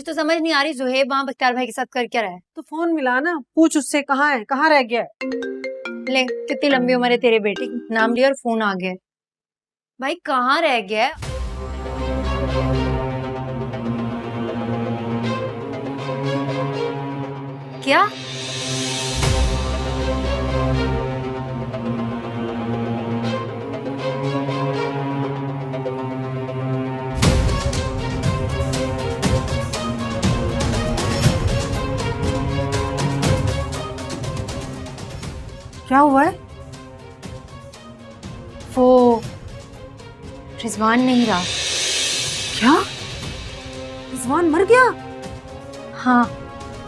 तो समझ नहीं आ रही, जुहेब वहाँ बख्तियार भाई के साथ कर क्या रहा है? तो फोन मिला ना, पूछ उससे कहाँ है, कहाँ रह गया है। ले, कितनी लंबी उम्र है तेरे बेटे की, नाम लिया और फोन आ गया। भाई कहाँ रह गया है? क्या? क्या हुआ है? वो रिजवान नहीं रहा। क्या? रिजवान मर गया? हाँ,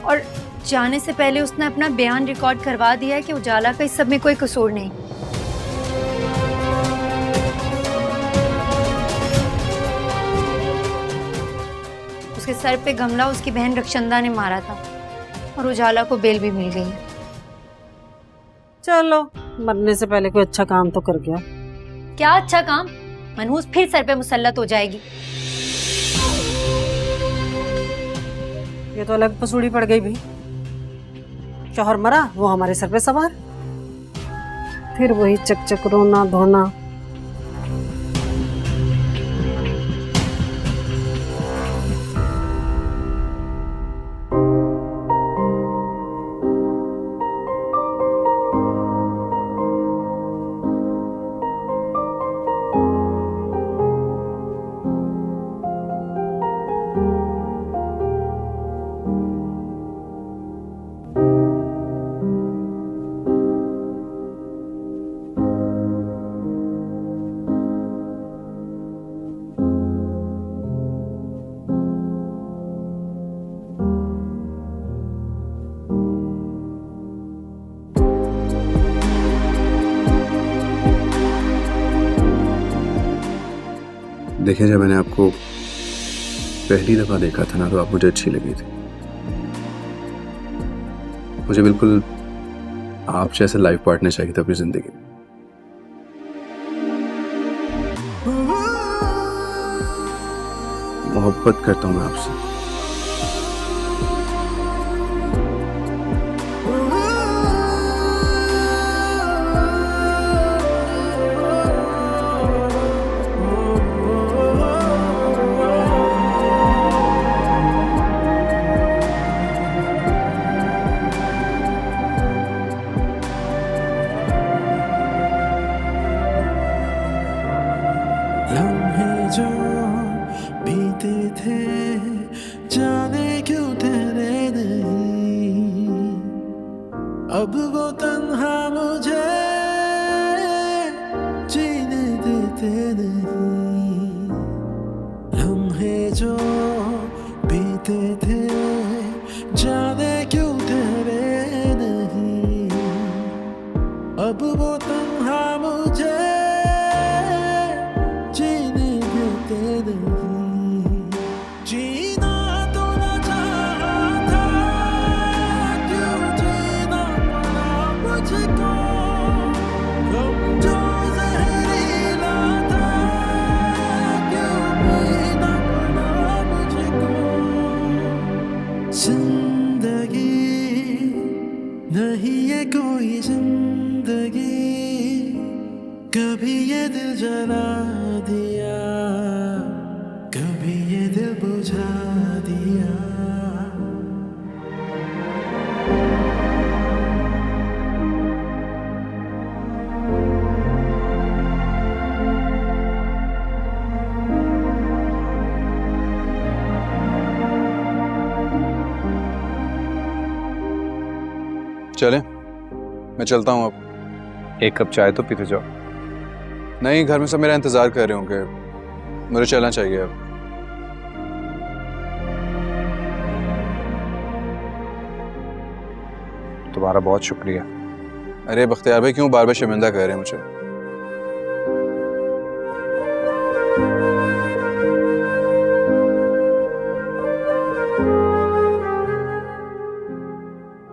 और जाने से पहले उसने अपना बयान रिकॉर्ड करवा दिया है कि उजाला का इस सब में कोई कसूर नहीं। उसके सर पे गमला उसकी बहन रक्षंदा ने मारा था और उजाला को बेल भी मिल गई। चलो, मरने से पहले कोई अच्छा काम तो कर गया। क्या अच्छा काम? मनहूस फिर सर पे मुसल्लत हो जाएगी। ये तो अलग पसूड़ी पड़ गई भाई। शौहर मरा, वो हमारे सर पे सवार, फिर वही चकचक रोना धोना। देखिए, जब मैंने आपको पहली दफा देखा था ना, तो आप मुझे अच्छी लगी थी। मुझे बिल्कुल आप जैसे लाइफ पार्टनर चाहिए था अपनी जिंदगी में। मोहब्बत करता हूं मैं आपसे। लम्हे जो बीते थे जाने क्यों ठहरे नहीं, अब वो तन्हा मुझे जीने देते नहीं। लम्हे जो बीते थे जाने क्यों ठहरे नहीं, अब वो तन्हा मुझे जीने देते नहीं। जीना तो न चाहा था, क्यों जीना पड़ा मुझको, गम जो जहरीला था, क्यों पीना पड़ा मुझको। जिंदगी नहीं ये कोई जिंदगी, कभी ये दिल जला दिया, कभी ये दिल बुझा दिया। चलें, मैं चलता हूँ अब। एक कप चाय तो पीते जाओ। नहीं, घर में सब मेरा इंतजार कर रहे होंगे, मुझे चलना चाहिए अब। तुम्हारा बहुत शुक्रिया। अरे बख्तियार भाई, क्यों बार बार शर्मिंदा कर रहे हैं मुझे?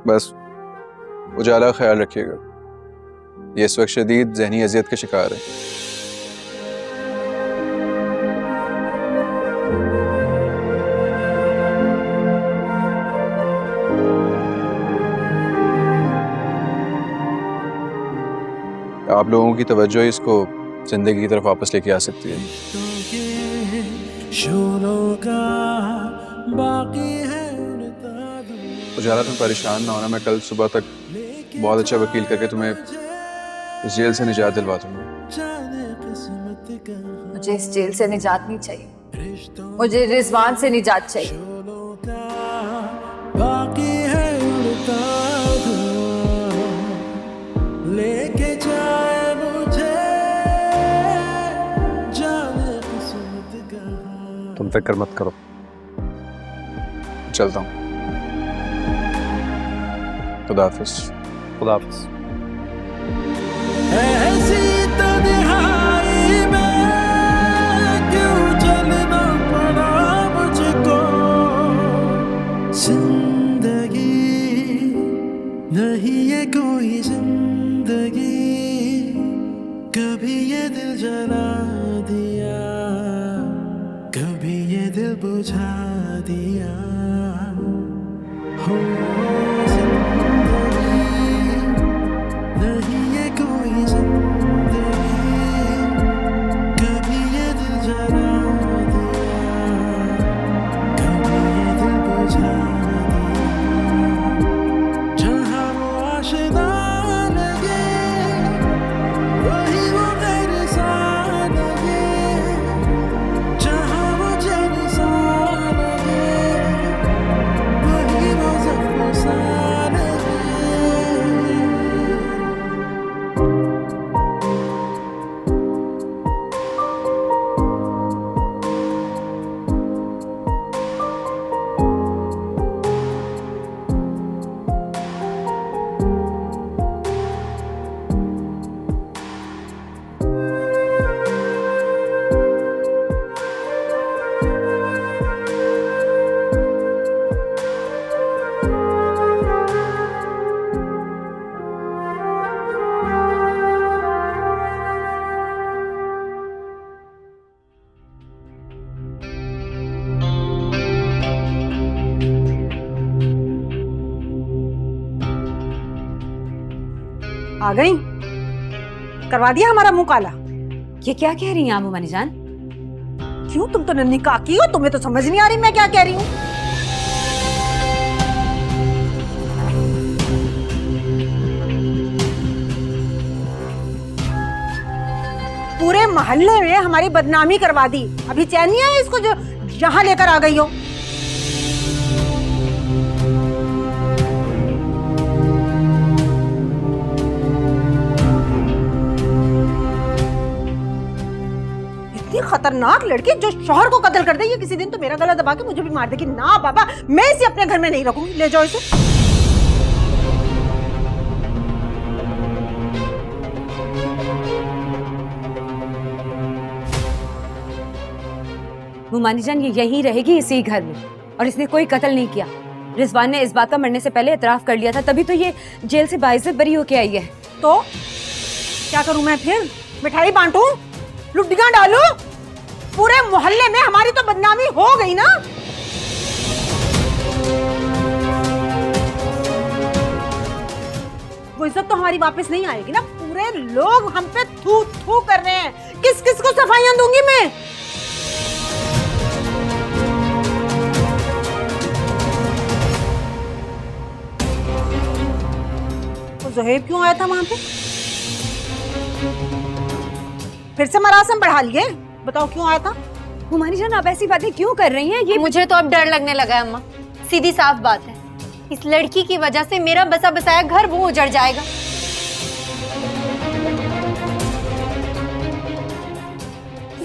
बस उजाला का ख्याल रखिएगा, ये इस वक्त शदीद जहनी अजियत का शिकार है। आप लोगों की तवज्जो ही इसको जिंदगी की तरफ वापस लेके आ सकती है। शोलों का बाकी है उड़ता उजाला, तुम परेशान ना होना, मैं कल सुबह तक बहुत अच्छा वकील करके तुम्हें इस जेल से निजात दिलवा दूंगा। मुझे इस जेल से निजात नहीं चाहिए, मुझे रिजवान से निजात चाहिए। बाकी है उड़ता लेके जाए मुझे जाने किस्मत कहाँ। तुम फिक्र मत करो, चलता हूँ। खुदा हाफिज। खुदा हाफिज। ऐसी तन्हाई में क्यों चलना पड़ा मुझको, जिंदगी नहीं ये कोई जिंदगी, कभी ये दिल जला दिया, कभी ये दिल बुझा दिया। हो नहीं ये कोई जिंदगी, कभी ये दिल जला दिया, कभी ये दिल बुझा दिया। जहाँ वो आशिना लगे, वही वो मेरे साथ लगे, जहाँ वो जैसा लगे, वही वो ज़ख्म सा लगे। आ गई, करवा दिया हमारा मुंह काला। ये क्या कह रही हैं आप मोमानी जान? क्यों, तुम तो नन्ही काकी हो, तुम्हें तो समझ नहीं आ रही मैं क्या कह रही हूँ। पूरे मोहल्ले में हमारी बदनामी करवा दी, अभी चैन नहीं है इसको जो यहाँ लेकर आ गई हो। इतनी खतरनाक लड़की जो शौहर को कत्ल कर दे, ये किसी दिन तो मेरा गला दबा के मुझे भी मार देगी। ना बाबा, मैं इसे अपने घर में नहीं रखूंगी, ले जाओ इसे। मोमानी जान ये यहीं रहेगी इसी घर में, और इसने कोई कत्ल नहीं किया। रिजवान ने इस बात का मरने से पहले इतराफ कर लिया था, तभी तो ये जेल से बाइज्जत बरी होके आई है। तो क्या करूं मैं फिर? मिठाई बांटूं, लुड्डियां डालूं? पूरे मोहल्ले में हमारी तो बदनामी हो गई ना। वो इज्जत तो हमारी वापस नहीं आएगी ना। पूरे लोग हम पे थू थू कर रहे हैं, किस किस को सफाइयां दूंगी मैं? तो ज़ुहैब क्यों आया था वहां पे? फिर से मरासम बढ़ा लिए? बताओ क्यों आया था? मोमानी जान आप ऐसी बातें क्यों कर रही हैं? ये मुझे तो अब डर लगने लगा है अम्मा। सीधी साफ बात है, इस लड़की की वजह से मेरा बसा बसाया घर वो उजड़ जाएगा।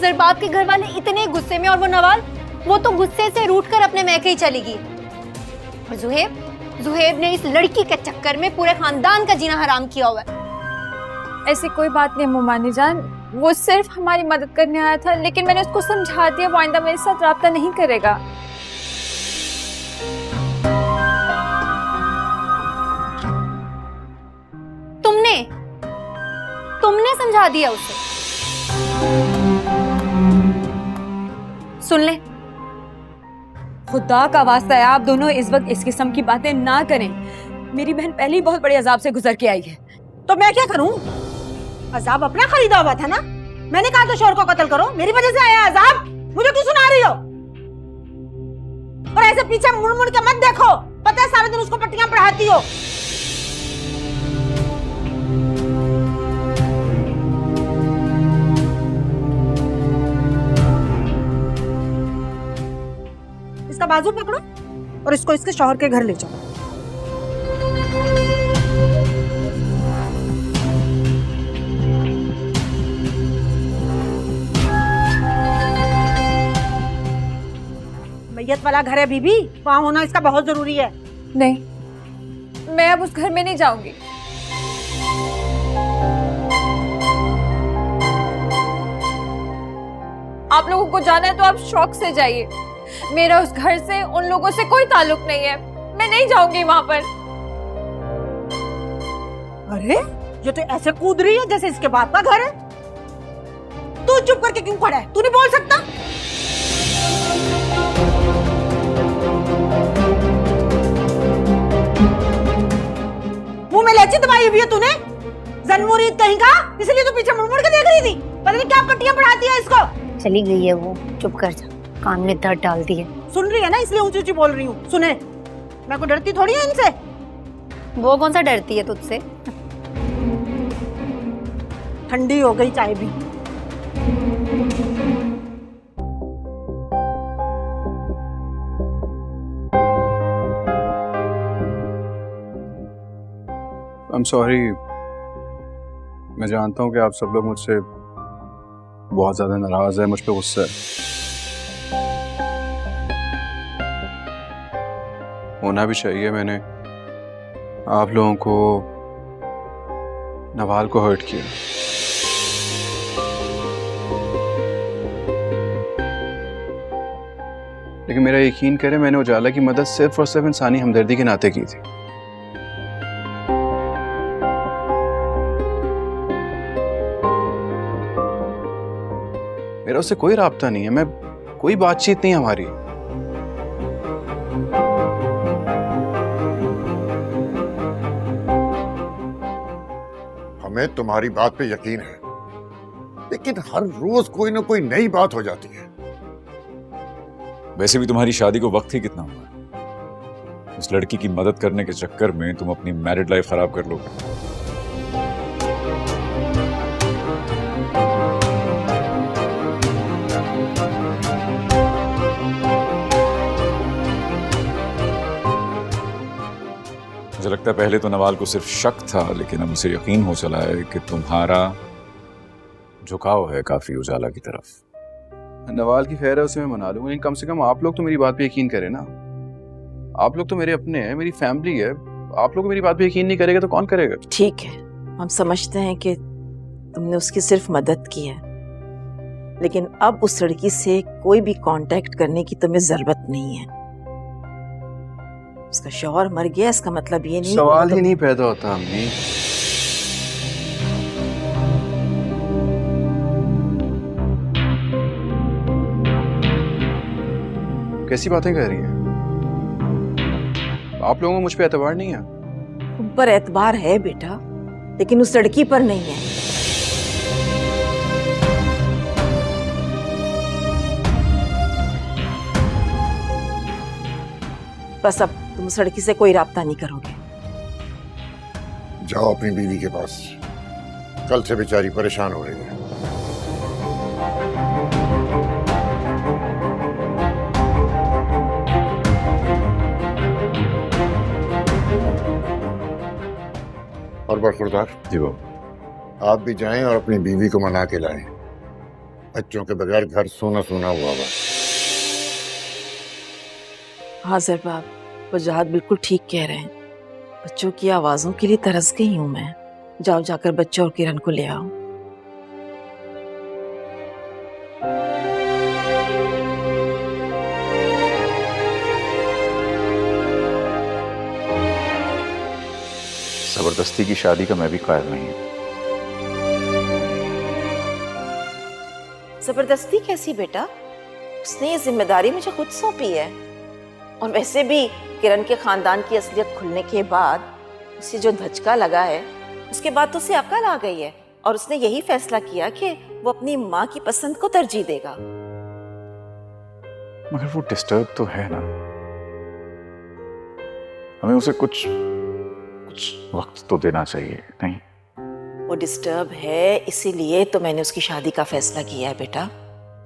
जरबाब के घर वाले इतने गुस्से में, और वो नवाल, वो तो गुस्से से रूठ कर अपने मैके ही चली गई। और जुहेब ने इस लड़की के चक्कर में पूरे खानदान का जीना हराम किया हुआ है। ऐसी कोई बात नहीं मोमानी जान, वो सिर्फ हमारी मदद करने आया था, लेकिन मैंने उसको समझा दिया वो आइंदा मेरे साथ राब्ता नहीं करेगा। तुमने समझा दिया उसे? सुन ले, खुदा का वास्ता है आप दोनों इस वक्त इस किस्म की बातें ना करें। मेरी बहन पहले ही बहुत बड़े अजाब से गुजर के आई है। तो मैं क्या करूं? अजाब अपना खरीदा हुआ था ना। मैंने कहा तो शोहर को कत्ल करो, मेरी वजह से आया अजाब। मुझे क्यों सुना रही हो? और ऐसे पीछे मुड़ मुड़ के मत देखो, पता है सारे दिन उसको पट्टियां पढ़ाती हो। इसका बाजू पकड़ो और इसको इसके शौहर के घर ले जाओ। मैयत वाला घर है बीबी, वहां होना इसका बहुत जरूरी है। नहीं, मैं अब उस घर में नहीं जाऊंगी। आप लोगों को जाना है तो आप शौक से जाइए, मेरा उस घर से उन लोगों से कोई ताल्लुक नहीं है। मैं नहीं जाऊंगी वहां पर। अरे ये तो ऐसे कूद रही है जैसे इसके बाप का घर है। तू चुप करके क्यों खड़ा है? तू नहीं बोल सकता? मुंह में लैची दबाई हुई है तूने, जनमुरीद कहीं का, इसलिए तू पीछे मुड़ मुड़ के देख रही थी। पता नहीं क्या पट्टियां पढ़ाती है इसको। चली गई है वो, चुप कर जा, कान में दर्द डाल दी है। सुन रही है ना, इसलिए ऊंची ऊंची बोल रही हूँ। सुने, मैं को डरती थोड़ी है इनसे। वो कौन सा डरती है तुझसे? ठंडी हो गई चाय भी। I'm sorry, मैं जानता हूँ कि आप सब लोग मुझसे बहुत ज्यादा नाराज है, मुझ पे गुस्सा है। होना भी चाहिए। मैंने आप लोगों को, नवाल को हर्ट किया। लेकिन मेरा यकीन करे, मैंने उजाला की मदद सिर्फ और सिर्फ इंसानी हमदर्दी के नाते की थी। मेरा उससे कोई राब्ता नहीं है, मैं कोई बातचीत नहीं हमारी। हमें तुम्हारी बात पे यकीन है, लेकिन हर रोज कोई ना कोई नई बात हो जाती है। वैसे भी तुम्हारी शादी को वक्त ही कितना हुआ है। उस लड़की की मदद करने के चक्कर में तुम अपनी मैरिड लाइफ खराब कर लोगे। मुझे लगता है पहले तो नवाल को सिर्फ शक था, लेकिन अब उसे यकीन हो चला है कि तुम्हारा झुकाव है काफी उजाला की तरफ। नवाल की खैर है, उसे मैं मना लूंगा, लेकिन कम से कम आप लोग तो मेरी बात पे यकीन करें ना। आप लोग तो मेरे अपने हैं, मेरी फैमिली है। आप लोग मेरी बात पे यकीन नहीं करेगा तो कौन करेगा? ठीक है, हम समझते हैं कि तुमने उसकी सिर्फ मदद की है, लेकिन अब उस लड़की से कोई भी कांटेक्ट करने की तुम्हें जरूरत नहीं है। उसका शौहर मर गया, इसका मतलब ये नहीं। सवाल ही नहीं पैदा होता अम्मी। कैसी बातें कह रही हैं? आप लोगों को मुझ पे एतबार नहीं है? तुम पर एतबार है बेटा, लेकिन उस लड़की पर नहीं है। बस अब तुम उस लड़की से कोई राब्ता नहीं करोगे। जाओ अपनी बीवी के पास, कल से बेचारी परेशान हो रही है। और बरखुरदार जी वो, आप भी जाएं और अपनी बीवी को मना के लाएं। बच्चों के बगैर घर सोना सोना हुआ हुआ। हाँ ज़रबाब, वजाहत बिल्कुल ठीक कह रहे हैं। बच्चों की आवाज़ों के लिए तरस गई हूँ मैं। जाओ जाकर बच्चों और किरण को ले आओ। जबरदस्ती की शादी का मैं भी कायल नहीं हूँ। जबरदस्ती कैसी बेटा? उसने ये जिम्मेदारी मुझे खुद सौंपी है। और वैसे भी किरण के खानदान की असलियत खुलने के बाद उसे जो धचका लगा है, उसके बाद तो उसे अकल आ गई है और उसने यही फैसला किया कि वो अपनी माँ की पसंद को तरजीह देगा। मगर वो डिस्टर्ब तो है ना, हमें उसे कुछ वक्त तो देना चाहिए नहीं? वो डिस्टर्ब है, इसीलिए तो मैंने उसकी शादी का फैसला किया है बेटा।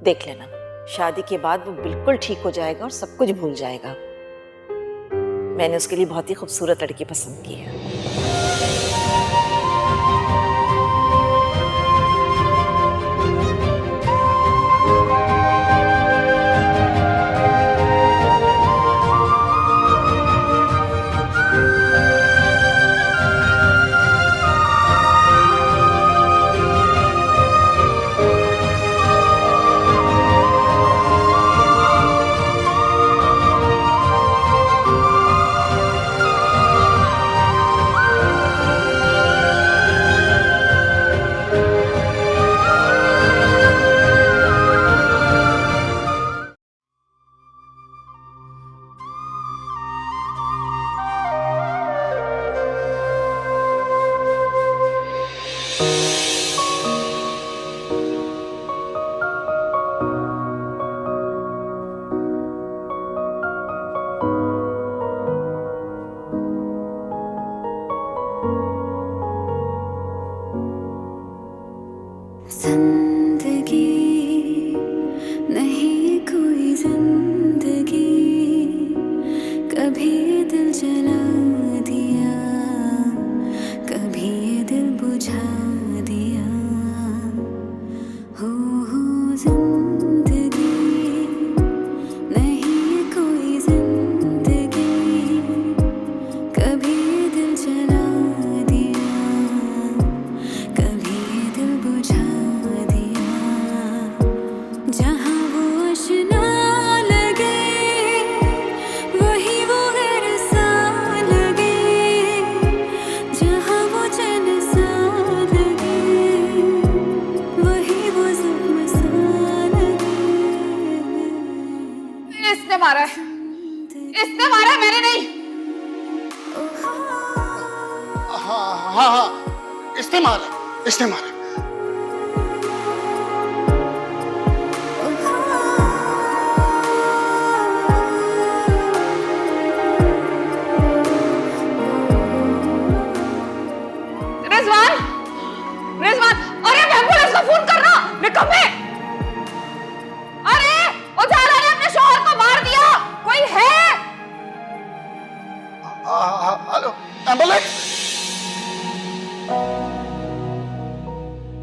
देख लेना, शादी के बाद वो बिल्कुल ठीक हो जाएगा और सब कुछ भूल जाएगा। मैंने उसके लिए बहुत ही खूबसूरत लड़की पसंद की है। जिंदगी नहीं कोई जिंदगी, कभी ये दिल जला दिया, कभी ये दिल बुझा दिया। हो जिंदगी नहीं कोई जिंदगी, कभी ये दिल जला दिया, कभी ये दिल बुझा दिया। जहाँ वो आशना लगे, वही वो गैर सा लगे, जहाँ वो चैन सा लगे, वही वो ज़ख्म सा लगे। इसने मारा है, इसने मारा है, मैंने नहीं। हाँ, इसने मारा, इसने मारा। रिजवान, रिजवान, अरे मैं एम्बुलेंस को फोन कर रहा, निकम्मे। अरे उजाला ने अपने शौहर को मार दिया, कोई है? Hello, ambulance.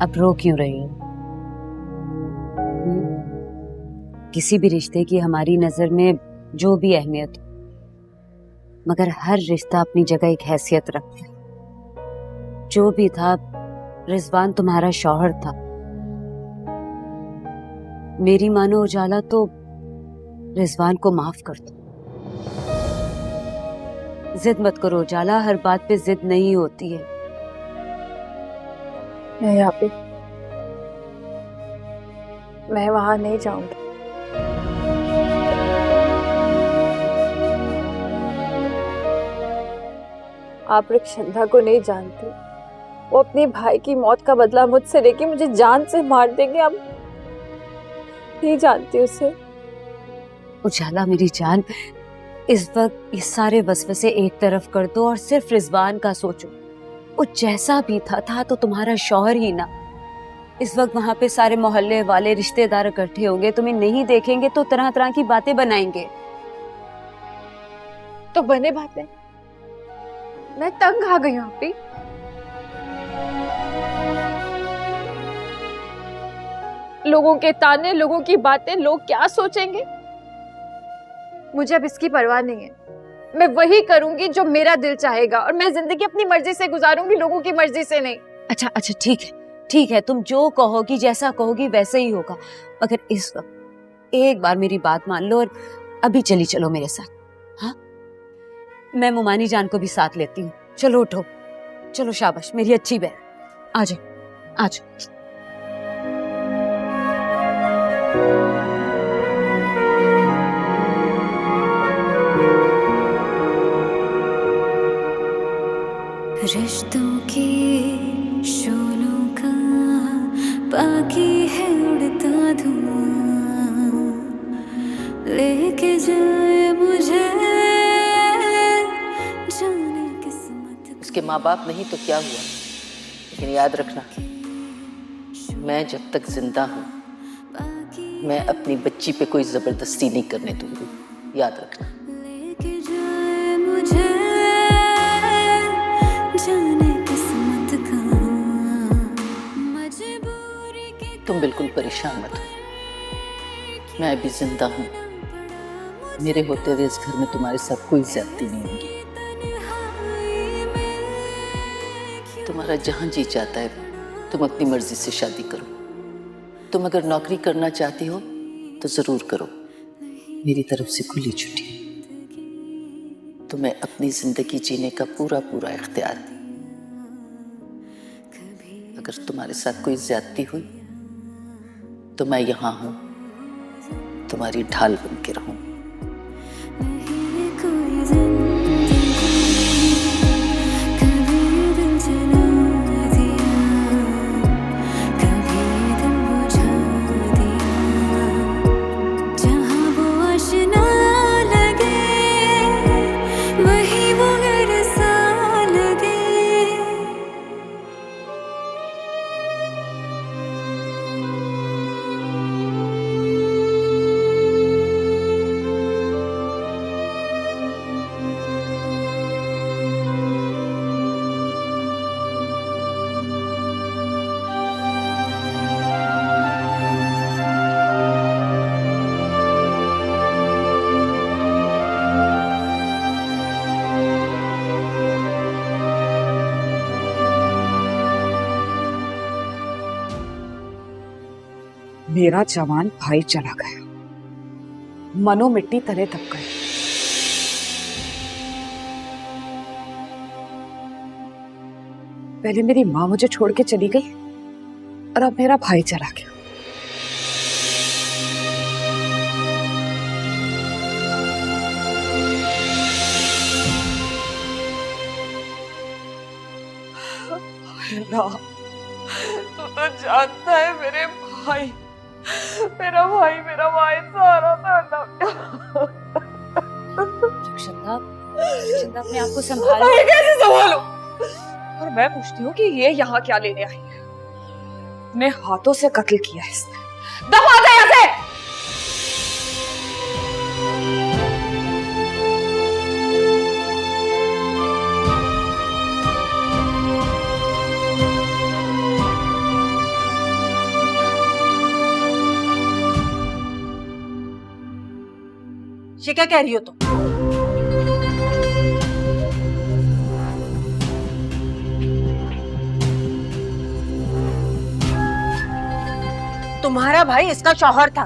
अब रो क्यों रही हो? किसी भी रिश्ते की हमारी नजर में जो भी अहमियत हो, मगर हर रिश्ता अपनी जगह एक हैसियत रखता है। जो भी था, रिजवान तुम्हारा शौहर था। मेरी मानो उजाला, तो रिजवान को माफ कर दो। जिद मत करो उजाला, हर बात पे जिद नहीं होती है। मैं यहाँ पे, मैं वहां नहीं जाऊंगी। आप रक्षंधा को नहीं जानते, वो अपने भाई की मौत का बदला मुझसे लेके मुझे जान से मार देंगे। आप नहीं जानती उसे। उजाला मेरी जान, इस वक्त ये सारे वसवसे एक तरफ कर दो और सिर्फ रिजवान का सोचो। वो जैसा भी था तो तुम्हारा शौहर ही ना। इस वक्त वहां पे सारे मोहल्ले वाले रिश्तेदार इकट्ठे होंगे, तुम्हें नहीं देखेंगे तो तरह तरह की बातें बनाएंगे। तो बने बातें, मैं तंग आ गई हूँ आपी। लोगों के ताने, लोगों की बातें, लोग क्या सोचेंगे, मुझे अब इसकी परवाह नहीं है। मैं वही करूंगी जो मेरा दिल चाहेगा, और मैं जिंदगी अपनी मर्जी से गुजारूंगी, लोगों की मर्जी से नहीं। अच्छा अच्छा, ठीक है, तुम जो कहोगी, जैसा कहोगी वैसे ही होगा। मगर इस वक्त एक बार मेरी बात मान लो और अभी चली चलो मेरे साथ। हाँ, मैं मुमानी जान को भी साथ लेती हूँ। चलो उठो, चलो, शाबाश मेरी अच्छी बहन, आ जाओ आ जाओ। रिश्तों के शोलों का बाकी है उड़ता धुआं लेके जाए मुझे जाने किस्मत। उसके माँ बाप नहीं तो क्या हुआ, लेकिन याद रखना, मैं जब तक जिंदा हूँ मैं अपनी बच्ची पे कोई जबरदस्ती नहीं करने दूंगी, याद रखना। लेके जाए मुझे जाने किस्मत कहाँ मजबूरी के। तुम बिल्कुल परेशान मत हो, मैं अभी जिंदा हूँ। मेरे होते हुए इस घर में तुम्हारे साथ कोई ज्यादती नहीं होगी। तुम्हारा जहां जी चाहता है तुम अपनी मर्जी से शादी करो। तुम अगर नौकरी करना चाहती हो तो जरूर करो, मेरी तरफ से खुली छुट्टी। तुम्हें अपनी जिंदगी जीने का पूरा पूरा इख्तियार है। अगर तुम्हारे साथ कोई ज्यादती हुई तो मैं यहाँ हूं, तुम्हारी ढाल बन के रहूं। नहीं कोई जिंदगी कभी दिल जला दिया कभी दिल बुझा दिया जहाँ वो आशना लगे वही वो घर सा लगे। मेरा जवान भाई चला गया, मनो मिट्टी तले दब गए। पहले मेरी माँ मुझे छोड़ के चली गई और अब मेरा भाई चला गया। अल्लाह, तू तो जानता है मेरे भाई, मेरा भाई सारा था। रक्षिता, रक्षिता अपने आप को संभालो। कैसे संभालो? और मैं पूछती हूँ कि ये यहाँ क्या लेने आई है? अपने हाथों से कत्ल किया है इसने। दफा दे यहाँ से। ये क्या कह रही हो तुम? तुम्हारा भाई इसका शौहर था,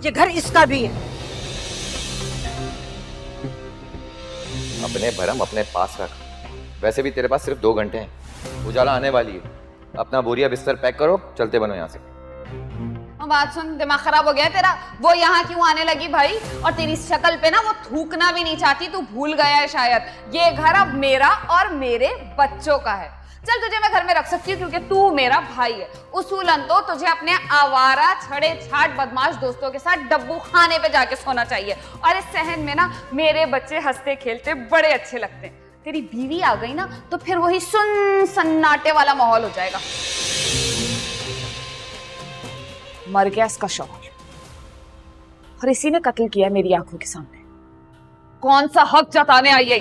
ये घर इसका भी है। अपने भरम अपने पास रख। वैसे भी तेरे पास सिर्फ 2 घंटे हैं, उजाला आने वाली है। अपना बोरिया बिस्तर पैक करो, चलते बनो यहाँ से। बात सुन, दिमाग खराब हो गया तेरा? वो यहाँ क्यों आने लगी भाई? और तेरी शक्ल पे ना वो थूकना भी नहीं चाहती, तू भूल गया है शायद। ये घर अब मेरा और मेरे बच्चों का है। चल तुझे मैं घर में रख सकती हूँ क्योंकि तू मेरा भाई है। उसूलन तो तुझे अपने आवारा छड़े छाट बदमाश दोस्तों के साथ डब्बू खाने पे जाके सोना चाहिए। और इस सहन में ना मेरे बच्चे हंसते खेलते बड़े अच्छे लगते हैं। तेरी बीवी आ गई ना तो फिर वही सुन सन्नाटे वाला माहौल हो जाएगा। मर गया इसका शौहर और इसी ने कत्ल किया मेरी आंखों के सामने। कौन सा हक जताने आई है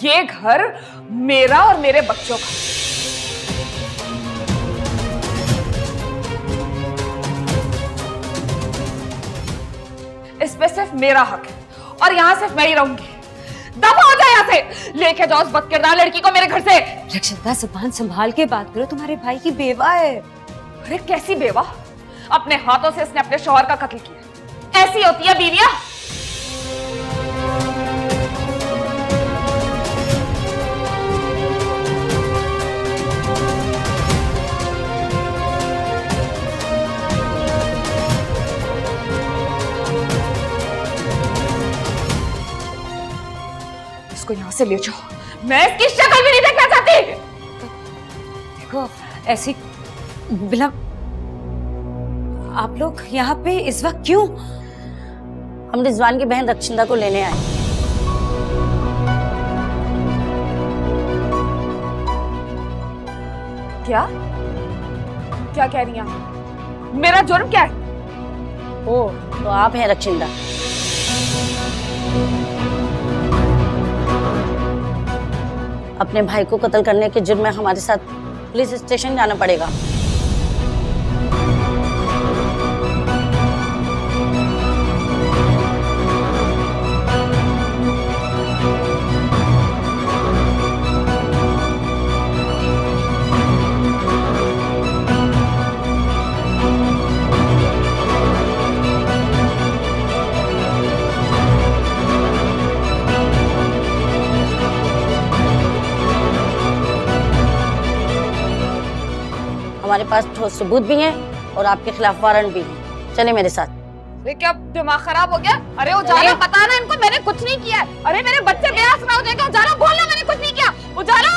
ये घर मेरा और मेरे बच्चों का। इस पे सिर्फ मेरा हक है और यहां सिर्फ मैं ही रहूंगी। दफा हो जाए यहाँ से, लेके जाओ उस बदकिरदार लड़की को मेरे घर से। रक्षिता, जुबान संभाल के बात करो, तुम्हारे भाई की बेवा है। अरे कैसी बेवा? अपने हाथों से इसने अपने शौहर का कत्ल किया। ऐसी होती है बीवियां। इसको यहां से ले जाओ, मैं इसकी शक्ल भी नहीं देखना चाहती। देखो ऐसी बिला, आप लोग यहाँ पे इस वक्त क्यों? हम रिजवान की बहन रक्षिंदा को लेने आए। क्या क्या कह रही हैं? मेरा जुर्म क्या है? ओ, तो आप हैं रक्षिंदा। अपने भाई को कत्ल करने के जुर्म में हमारे साथ पुलिस स्टेशन जाना पड़ेगा। हमारे पास ठोस सबूत भी हैं और आपके खिलाफ वारंट भी है। चले मेरे साथ। अरे क्या दिमाग खराब हो गया? अरे उजाला बताना इनको मैंने कुछ नहीं किया है। अरे मेरे बच्चे बेआसरा हो जाएंगे। उजाला बोलना मैंने कुछ नहीं किया। उजाला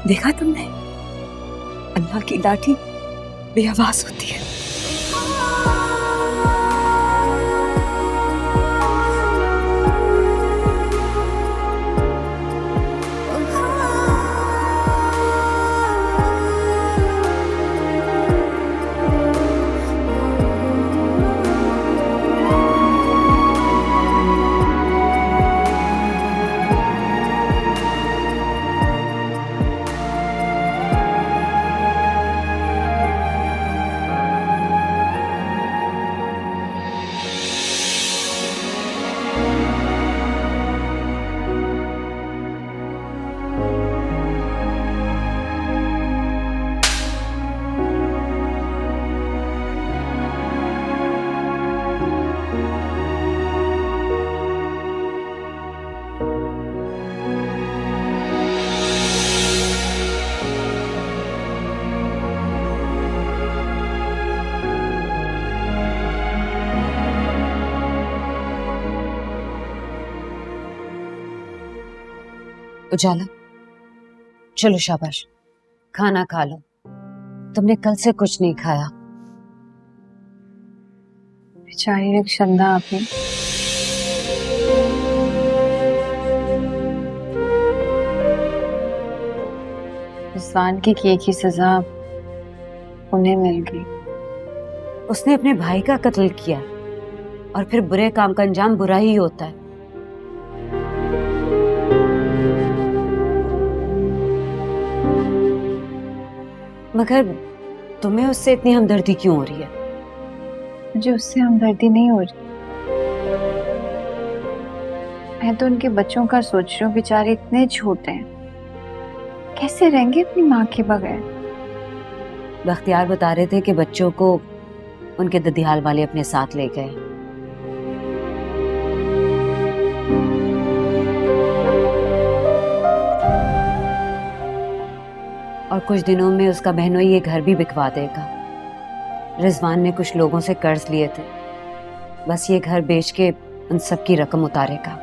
देखा तुमने, अल्लाह की लाठी बेआवाज होती है। उजाला चलो शाबाश, खाना खा लो। तुमने कल से कुछ नहीं खाया। बेचारी रक्षिंदा आपने रिजवान की किए की सजा उन्हें मिल गई। उसने अपने भाई का कत्ल किया और फिर बुरे काम का अंजाम बुरा ही होता है। मगर तुम्हें उससे इतनी हमदर्दी क्यों हो रही है? मुझे उससे हमदर्दी नहीं हो रही। मैं तो उनके बच्चों का सोच रही हूँ, बेचारे इतने छोटे हैं, कैसे रहेंगे अपनी माँ के बगैर। बख्तियार बता रहे थे कि बच्चों को उनके ददियाल वाले अपने साथ ले गए। और कुछ दिनों में उसका बहनोई ये घर भी बिकवा देगा। रिजवान ने कुछ लोगों से कर्ज लिए थे, बस ये घर बेच के उन सब की रकम उतारेगा।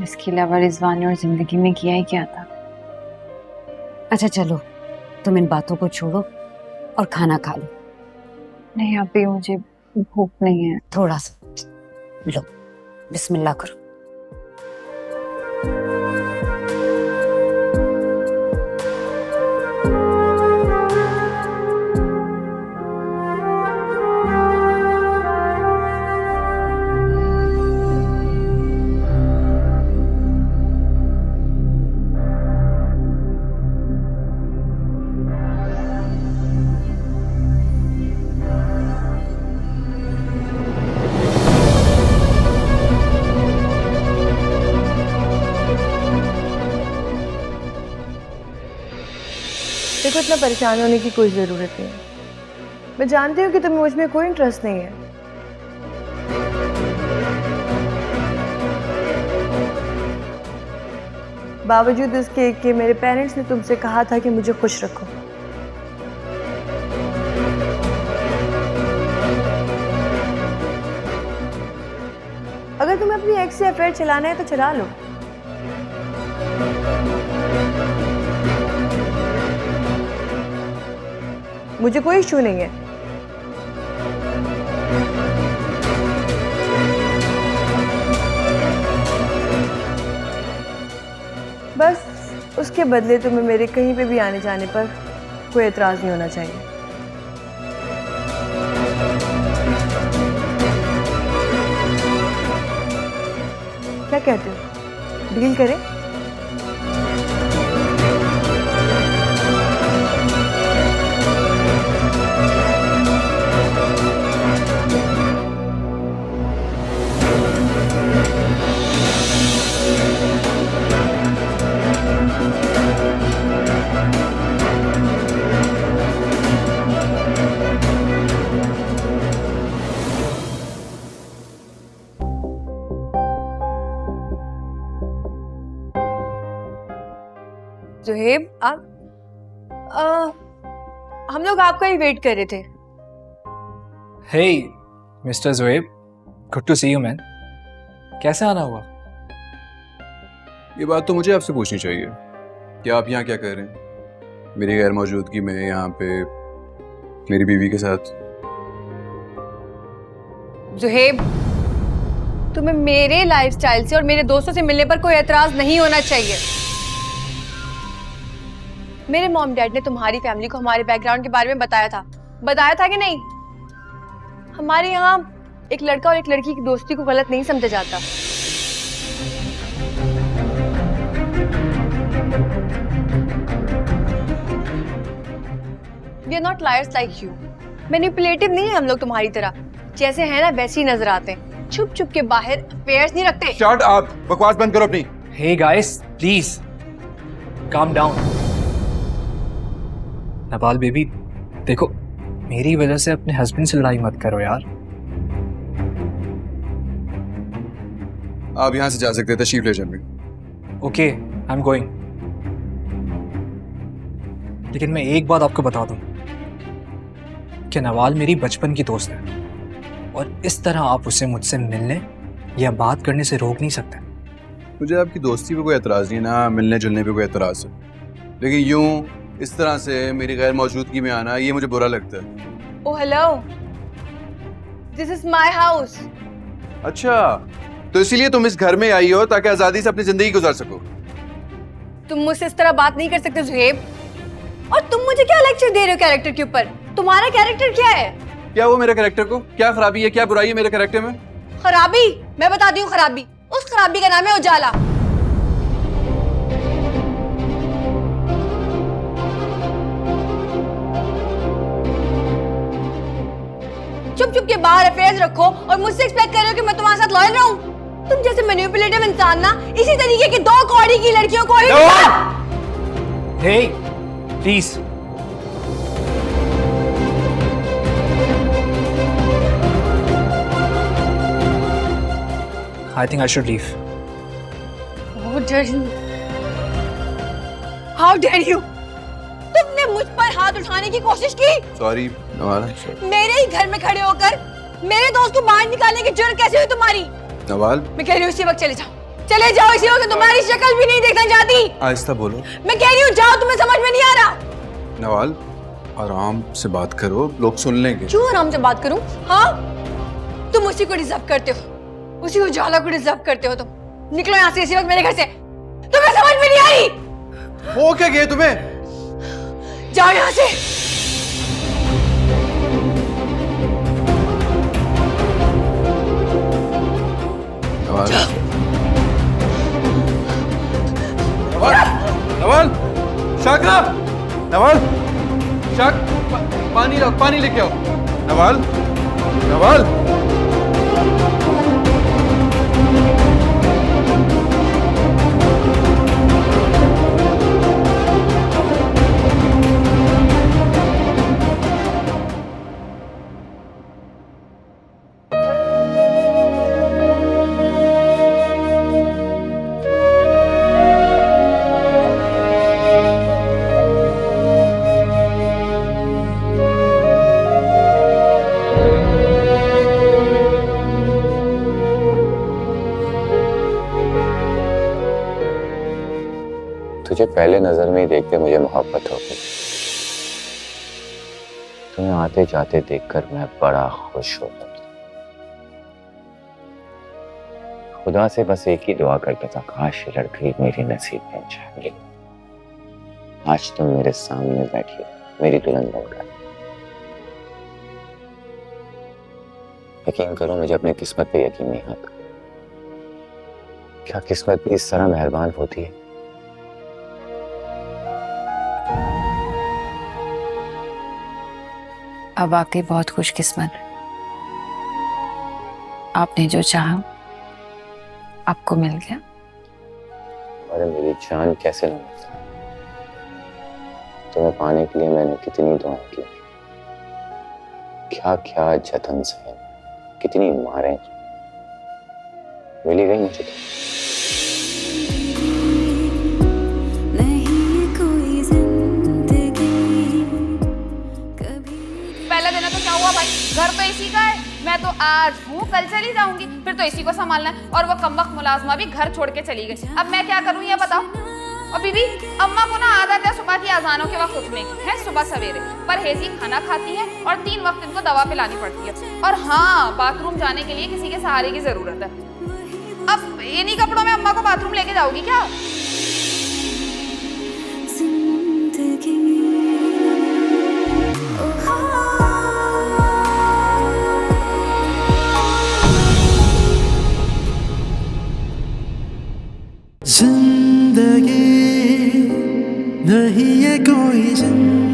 इसके अलावा रिजवान ने और जिंदगी में किया ही क्या था। अच्छा चलो, तुम इन बातों को छोड़ो और खाना खा लो। नहीं अभी मुझे भूख नहीं है। थोड़ा सा लो, बिस्मिल्लाह करो। देखो इतना परेशान होने की कोई ज़रूरत नहीं है। मैं जानती हूँ कि तुम्हें मुझ में कोई इंटरेस्ट नहीं है। बावजूद इसके कि मेरे पेरेंट्स ने तुमसे कहा था कि मुझे खुश रखो। तुम्हें अपनी एक्स से अफेयर चलाना है तो चला लो। मुझे कोई इशू नहीं है। बस उसके बदले तुम्हें मेरे कहीं पे भी आने जाने पर कोई एतराज नहीं होना चाहिए। क्या कहते हो, डील करें? जुहेब, आप हम लोग आपका ही वेट कर रहे थे। Hey, mister Zuhaib, good to see you man. कैसे आना हुआ? ये बात तो मुझे आपसे पूछनी चाहिए कि आप यहाँ क्या कर रहे हैं मेरी गैर मौजूदगी में, यहाँ पे मेरी बीवी के साथ। जुहेब, तुम्हें मेरे लाइफस्टाइल से और मेरे दोस्तों से मिलने पर कोई एतराज नहीं होना चाहिए। मेरे मॉम डैड ने तुम्हारी फैमिली को हमारे बैकग्राउंड के बारे में बताया था कि नहीं? हमारे यहाँ एक लड़का और एक लड़की की दोस्ती को गलत नहीं समझा जाता। We are not liars like you. Manipulative नहीं है हम लोग तुम्हारी तरह। जैसे है ना वैसे ही नजर आते हैं। छुप छुप के बाहर अफेयर्स नहीं रखते। शट अप, बकवास बंद करो अपनी। Hey guys, please calm down. Nawal baby, देखो मेरी वजह से अपने हस्बैंड से लड़ाई मत करो यार। आप यहाँ से जा सकते हैं, तशरीफ ले जाइए। Okay, I am going. लेकिन मैं एक बात आपको बता दूं कि नवाल मेरी बचपन की दोस्त है और इस तरह आप उसे मुझसे मिलने या बात करने से रोक नहीं सकते। मुझे आपकी दोस्ती पे कोई एतराज़ नहीं, ना मिलने जुलने पे कोई एतराज़ है, लेकिन यूं इस तरह से मेरी गैर मौजूदगी में आना ये मुझे बुरा लगता है। Oh hello, this is my house. अच्छा, तो इसीलिए तुम इस घर में आई हो ताकि आज़ादी से अपनी जिंदगी गुजार सको। तुम मुझसे इस तरह बात नहीं कर सकते जुहेब। और तुम मुझे क्या लेक्चर दे रहे हो कैरेक्टर के ऊपर? तुम्हारा कैरेक्टर क्या है? क्या वो मेरे कैरेक्टर को क्या खराबी है, क्या बुराई है मेरे कैरेक्टर में? खराबी? मैं बताती हूँ खराबी। उस खराबी का नाम है उजाला। चुप चुप के बाहर अफेयर्स रखो और मुझसे एक्सपेक्ट कर रहे हो कि मैं तुम्हारे साथ लॉयल रहूं? तुम जैसे मैनिपुलेटिव इंसान ना इसी तरीके की दो कौड़ी की लड़कियों को ही Hey, please. I think I should leave. How dare you? How dare you? तुमने मुझ पर हाथ उठाने की कोशिश की। सॉरी नवाल। मेरे ही घर में खड़े होकर मेरे दोस्त को बाहर निकालने की जुर्रत कैसे हुई तुम्हारी? नवाल, मैं कह रही हूँ इसी वक्त चले जाओ, चले जाओ इसी वक्त। तुम्हारी शक्ल भी नहीं देखना चाहती। आहिस्ता बोलो। मैं कह रही हूँ जाओ, तुम्हें समझ में नहीं आ रहा। नवाल, आराम से बात करो, लोग सुन लेंगे। क्यों आराम से बात करूं? हाँ, तुम उसी को डिजर्व करते हो, उसी उजाला को डिजर्व करते हो। तुम निकलो यहाँ से इसी वक्त मेरे घर से। तुम्हें समझ में नहीं आई? हो क्या गया तुम्हें? जाओ यहाँ से। नवाल, नवाल, नवाल, शाकरा, नवाल, पानी लाओ, पानी लेके आओ। नवाल, नवाल। पहले नजर में ही देखते मुझे मोहब्बत हो गई। तुम्हें आते जाते देखकर मैं बड़ा खुश हो गया। खुदा से बस एक ही दुआ करता था, काश ये लड़की मेरी नसीब में जाएगी। आज तुम मेरे सामने बैठी मेरी दुल्हन बनकर। यकीन करो मुझे अपनी किस्मत पे यकीन नहीं आता। क्या किस्मत भी इस तरह मेहरबान होती है? अब वाकई बहुत खुशकिस्मत। आपने जो चाहा आपको मिल गया। अरे मेरी जान कैसे न मिल सकती? तुम्हें पाने के लिए मैंने कितनी दुआएं की, क्या क्या जतन से, कितनी मारें, मिली गई मुझे तो। पहला दिन है तो क्या हुआ भाई, घर तो इसी का है। मैं तो आज हूँ, कल चली जाऊंगी, फिर तो इसी को संभालना है। और वो कमबख्त मुलाजमा भी घर छोड़ के चली गई। अब मैं क्या करूँ ये बताओ। और बीबी, अम्मा को ना आदत है सुबह की अजानों के वक्त उठने की है, सुबह सवेरे परहेजी खाना खाती है और 3 वक्त इनको दवा पिलानी पड़ती है। और हाँ, बाथरूम जाने के लिए किसी के सहारे की जरूरत है। अब इन्हीं कपड़ों में अम्मा को बाथरूम लेके जाओगी क्या? जिंदगी नहीं है कोई जिंदगी।